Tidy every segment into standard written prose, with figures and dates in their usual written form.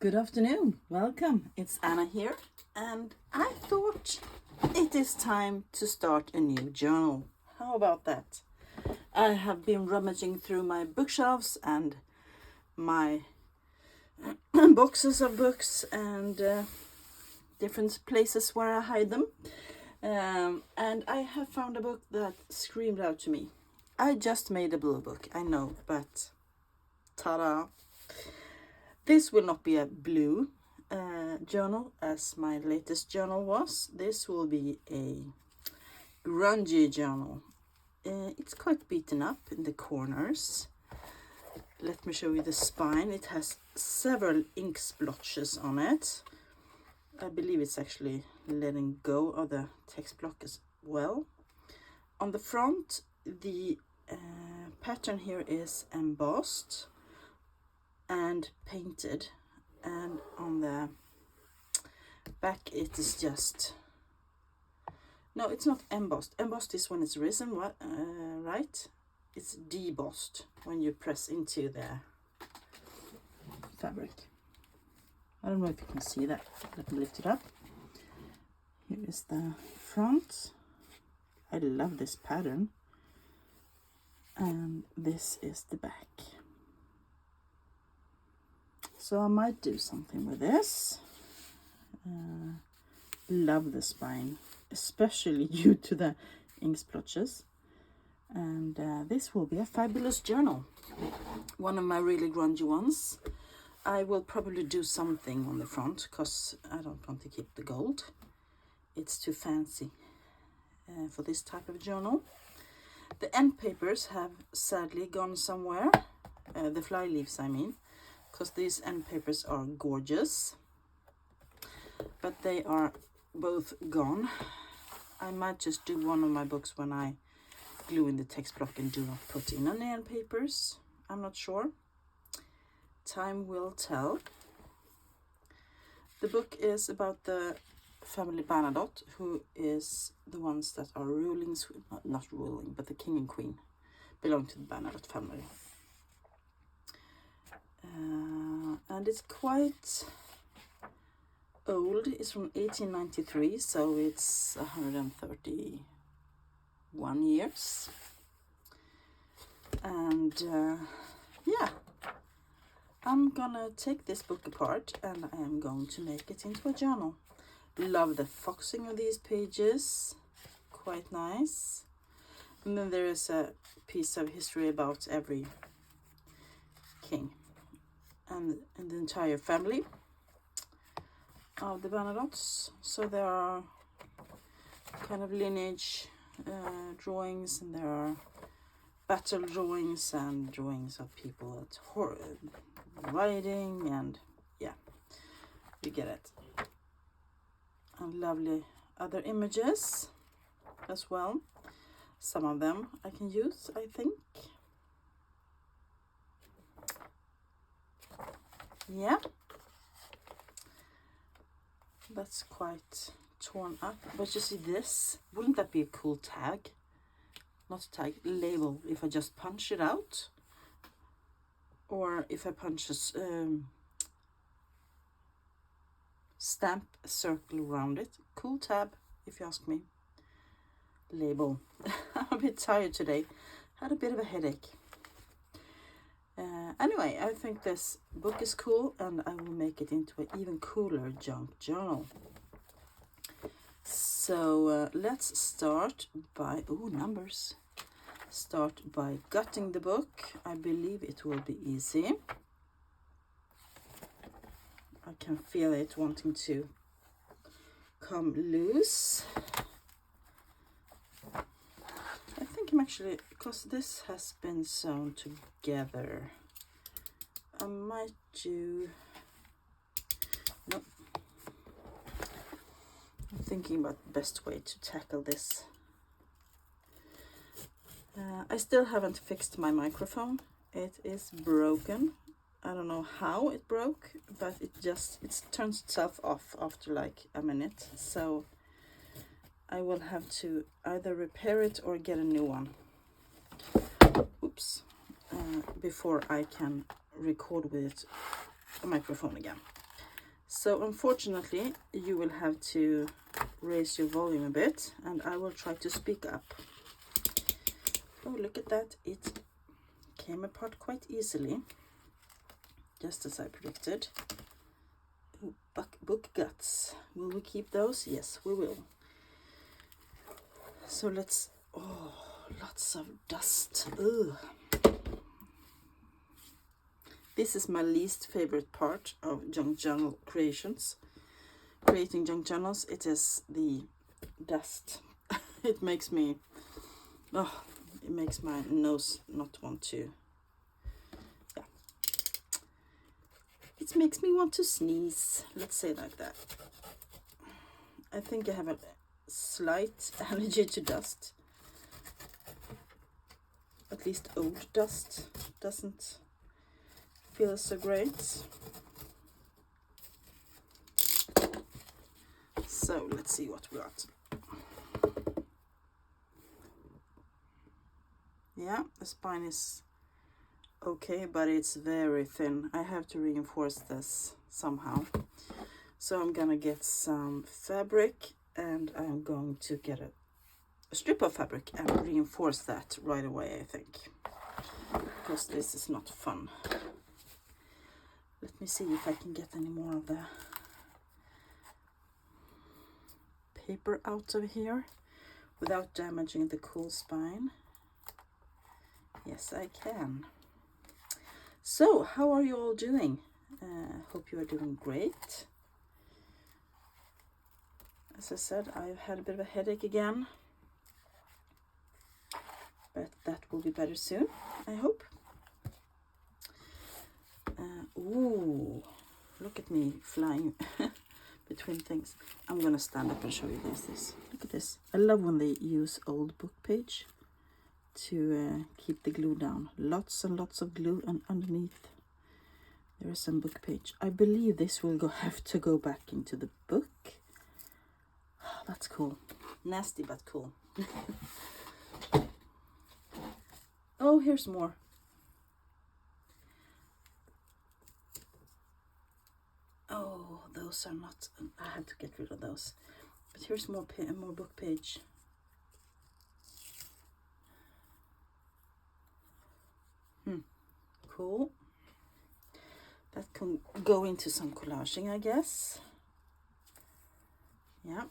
Good afternoon, welcome. It's Anna here, and I thought it is time to start a new journal. How about that? I have been rummaging through my bookshelves and my boxes of books and different places where I hide them. And I have found a book that screamed out to me. I just made a blue book, I know, but ta-da! This will not be a blue journal as my latest journal was. This will be a grungy journal. It's quite beaten up in the corners. Let me show you the spine. It has several ink splotches on it. I believe it's actually letting go of the text block as well. On the front, the pattern here is embossed and painted, and on the back it is just, no, it's not embossed. Embossed is when it's risen, right? It's debossed when you press into the fabric. I don't know if you can see that. Let me lift it up. Here is the front. I love this pattern. And this is the back. So I might do something with this. Love the spine, especially due to the ink splotches. And this will be a fabulous journal. One of my really grungy ones. I will probably do something on the front because I don't want to keep the gold. It's too fancy for this type of journal. The end papers have sadly gone somewhere. The fly leaves, I mean. Because these end papers are gorgeous, but they are both gone. I might just do one of my books when I glue in the text block and do not put in any end papers. I'm not sure. Time will tell. The book is about the family Bernadotte, who is the ones that are ruling, not ruling, but the king and queen belong to the Bernadotte family. And it's quite old. It's from 1893, so it's 131 years. And yeah, I'm gonna take this book apart and I am going to make it into a journal. Love the foxing of these pages, quite nice. And then there is a piece of history about every king and the entire family of the Bernadottes. So there are kind of lineage drawings, and there are battle drawings and drawings of people at riding, and yeah, you get it. And lovely other images as well. Some of them I can use, I think. Yeah, that's quite torn up, but you see this, wouldn't that be a cool tag? Not a tag, label, if I just punch it out, or if I punch a stamp a circle around it. Cool tab, if you ask me. Label. I'm a bit tired today, had a bit of a headache. Anyway, I think this book is cool, and I will make it into an even cooler junk journal. So let's start by, numbers. Start by gutting the book. I believe it will be easy. I can feel it wanting to come loose. I think I'm actually, because this has been sewn together, I might do, no, I'm thinking about the best way to tackle this. I still haven't fixed my microphone. It is broken. I don't know how it broke, but it turns itself off after like a minute. So I will have to either repair it or get a new one. Oops. Before I can record with a microphone again. So unfortunately, you will have to raise your volume a bit, and I will try to speak up. Oh, look at that. It came apart quite easily, just as I predicted. Ooh, book guts. Will we keep those? Yes, we will. So let's... Oh, lots of dust. Ugh. This is my least favorite part of junk journal creations. Creating junk journals, it is the dust. It makes me... Oh, it makes my nose not want to... Yeah. It makes me want to sneeze. Let's say like that. I think I have a slight allergy to dust. At least old dust doesn't feel so great. So let's see what we got. Yeah, the spine is okay, but it's very thin. I have to reinforce this somehow. So I'm gonna get some fabric, and I'm going to get a strip of fabric and reinforce that right away, I think, because this is not fun. Let me see if I can get any more of the paper out of here without damaging the cool spine. Yes, I can. So, how are you all doing? Hope you are doing great. As I said, I've had a bit of a headache again, but that will be better soon, I hope. Ooh, look at me flying between things. I'm gonna stand up and show you this. Look at this. I love when they use old book page to keep the glue down. Lots and lots of glue, and underneath there is some book page. I believe this will have to go back into the book. Oh, that's cool. Nasty but cool. Oh, here's more. Oh, those are not... I had to get rid of those. But here's more book page. Cool. That can go into some collaging, I guess. Yeah.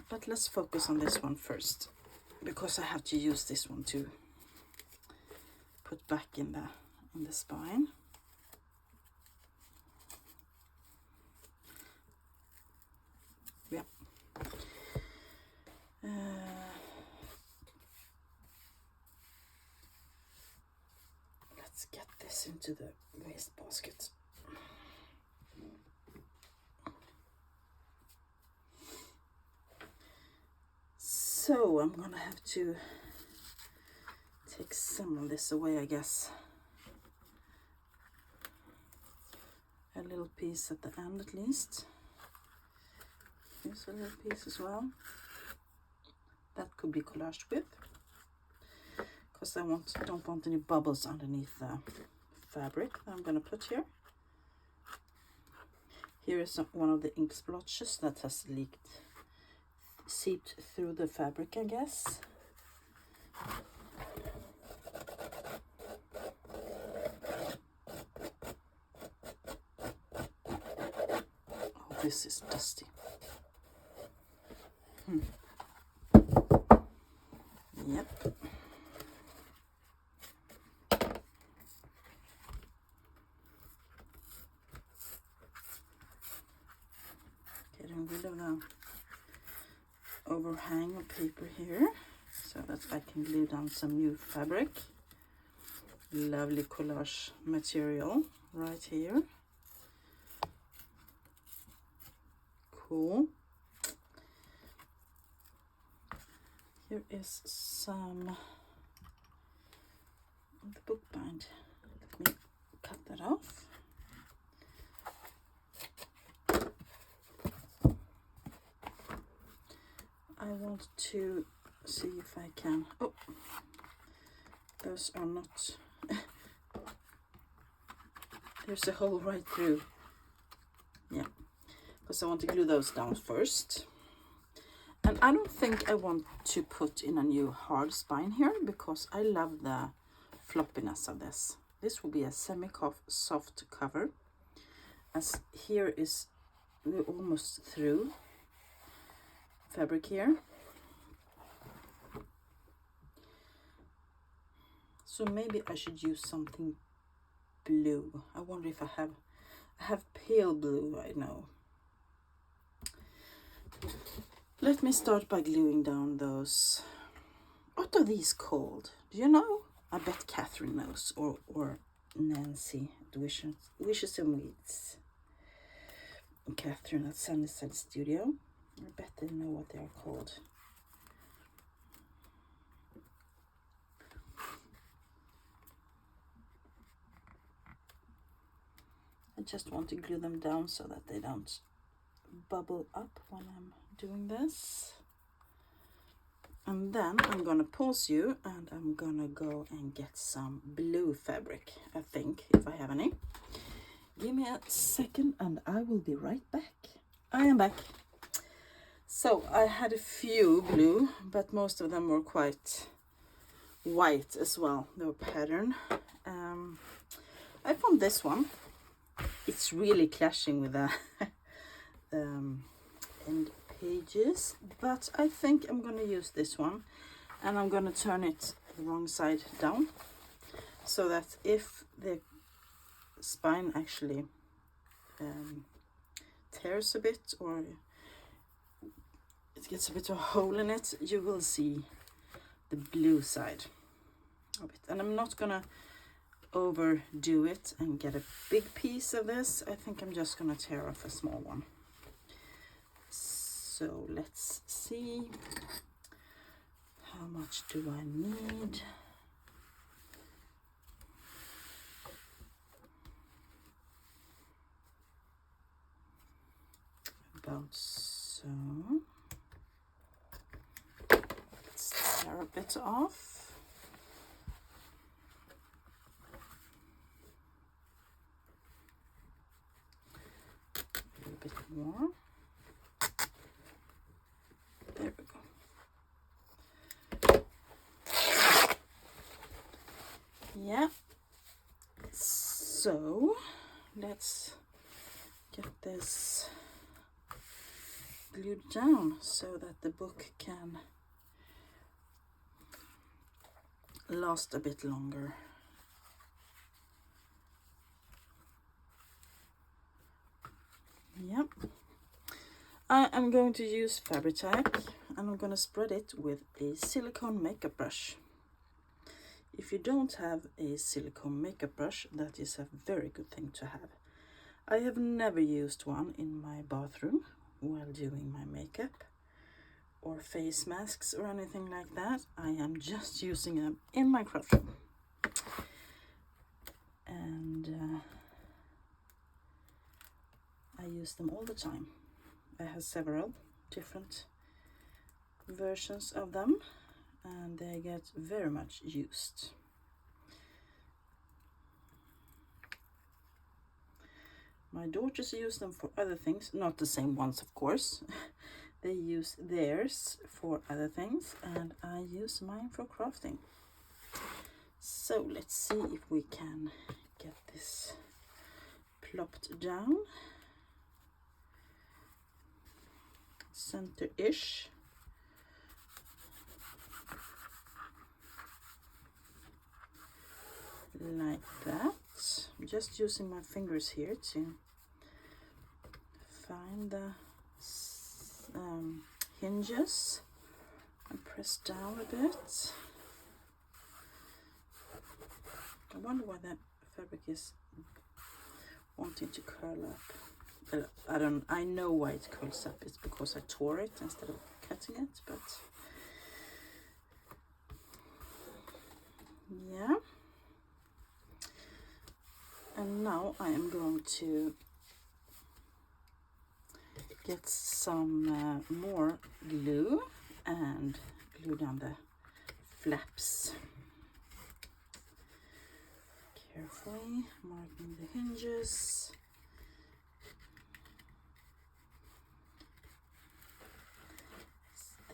But let's focus on this one first, because I have to use this one to put back in the spine. Yeah. Let's get this into the waste basket. So I'm gonna have to take some of this away, I guess. A little piece at the end at least. Here's a little piece as well. That could be collaged with, because I don't want any bubbles underneath the fabric that I'm gonna put here. Here is one of the ink splotches that has seeped through the fabric, I guess. Oh, this is dusty. Yep. Getting rid of the overhang of paper here, so that I can glue down some new fabric. Lovely collage material right here. Cool. Here is some of the book bind. Let me cut that off. I want to see if I can... Oh, those are not... There's a hole right through. because I want to glue those down first. And I don't think I want to put in a new hard spine here because I love the floppiness of this. This will be a semi-soft cover, as here is, we're almost through fabric here. So maybe I should use something blue. I wonder if I have pale blue right now. Let me start by gluing down those. What are these called? Do you know? I bet Catherine knows, or Nancy at Wishes and Weeds. Catherine at Sunnyside Studio. I bet they know what they are called. I just want to glue them down so that they don't bubble up when I'm doing this. And then I'm gonna pause you and I'm gonna go and get some blue fabric, I think, if I have any. Give me a second and I will be right back. I am back. So I had a few blue, but most of them were quite white as well, their pattern. I found this one. It's really clashing with the end pages, but I think I'm going to use this one, and I'm going to turn it the wrong side down so that if the spine actually tears a bit or it gets a bit of a hole in it, you will see the blue side of it. And I'm not gonna overdo it and get a big piece of this. I think I'm just gonna tear off a small one. So let's see, how much do I need? About so. Let's tear a bit off. A little bit more. There we go. Yeah. So let's get this glued down so that the book can last a bit longer. Yep. I am going to use Fabri-Tac and I'm going to spread it with a silicone makeup brush. If you don't have a silicone makeup brush, that is a very good thing to have. I have never used one in my bathroom while doing my makeup or face masks or anything like that. I am just using them in my craft room. And I use them all the time. I have several different versions of them and they get very much used. My daughters use them for other things, not the same ones of course. They use theirs for other things and I use mine for crafting. So let's see if we can get this plopped down. Center-ish. Like that. I'm just using my fingers here to find the hinges and press down a bit. I wonder why that fabric is wanting to curl up. I know why it curls up. It's because I tore it instead of cutting it, but yeah. And now I am going to get some more glue and glue down the flaps. Carefully marking the hinges.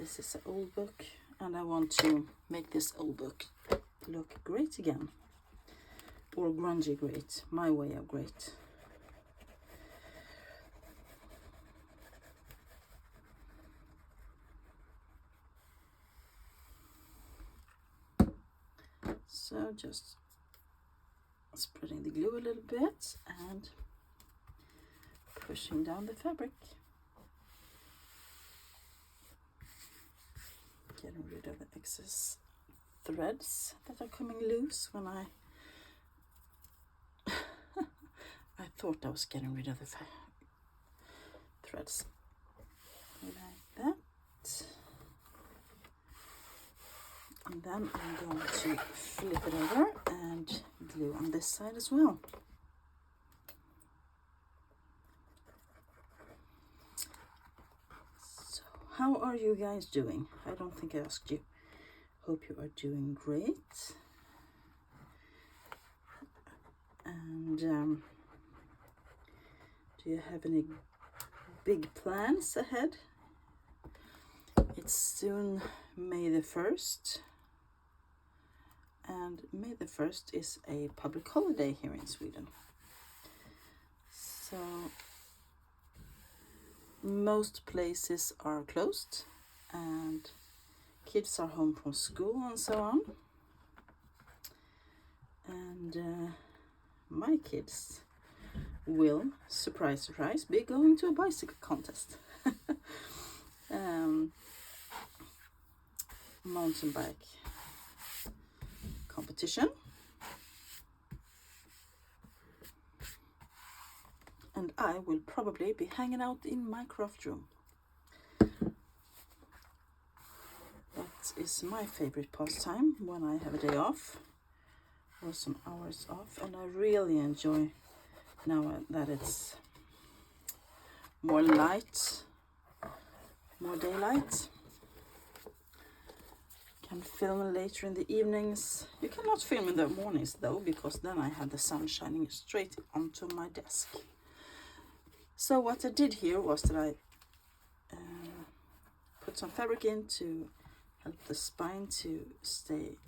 This is an old book, and I want to make this old book look great again, or grungy great, my way of great. So just spreading the glue a little bit and pushing down the fabric. Getting rid of the excess threads that are coming loose when I thought I was getting rid of the threads. Like that. And then I'm going to flip it over and glue on this side as well. So, how are you guys doing? I don't think I asked you. Hope you are doing great. And do you have any big plans ahead? It's soon May the 1st. And May the 1st is a public holiday here in Sweden. So most places are closed and kids are home from school and so on. And my kids will, surprise, surprise, be going to a bicycle contest. Mountain bike competition. And I will probably be hanging out in my craft room. That is my favorite pastime when I have a day off or some hours off, and I really enjoy now that it's more light, more daylight. Can film later in the evenings. You cannot film in the mornings though, because then I have the sun shining straight onto my desk. So what I did here was that I put some fabric in to help the spine to stay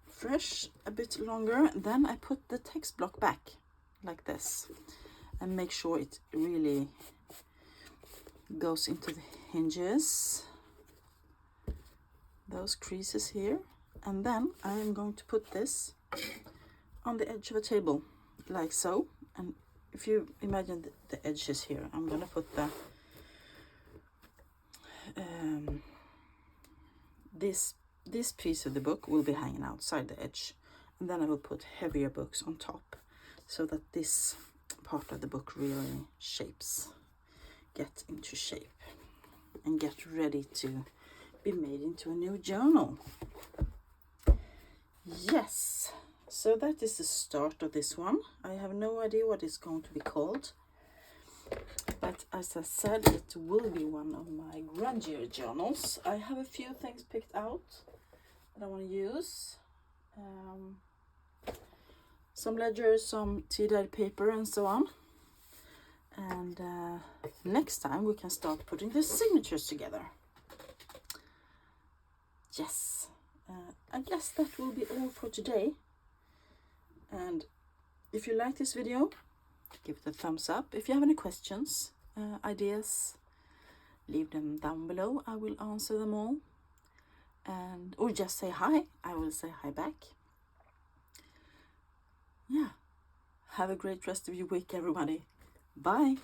fresh a bit longer. Then I put the text block back like this and make sure it really goes into the hinges, those creases here. And then I am going to put this on the edge of a table like so. And if you imagine the edges here, I'm going to put the this piece of the book will be hanging outside the edge, and then I will put heavier books on top so that this part of the book really get into shape and get ready to be made into a new journal. Yes, so that is the start of this one. I have no idea what it's going to be called, but as I said, it will be one of my grungier journals. I have a few things picked out that I want to use. Some ledgers, some tea-dyed paper and so on. And next time we can start putting the signatures together. Yes, I guess that will be all for today. And if you like this video, give it a thumbs up. If you have any questions, ideas, leave them down below. I will answer them all. And or just say hi. I will say hi back. Yeah. Have a great rest of your week, everybody. Bye.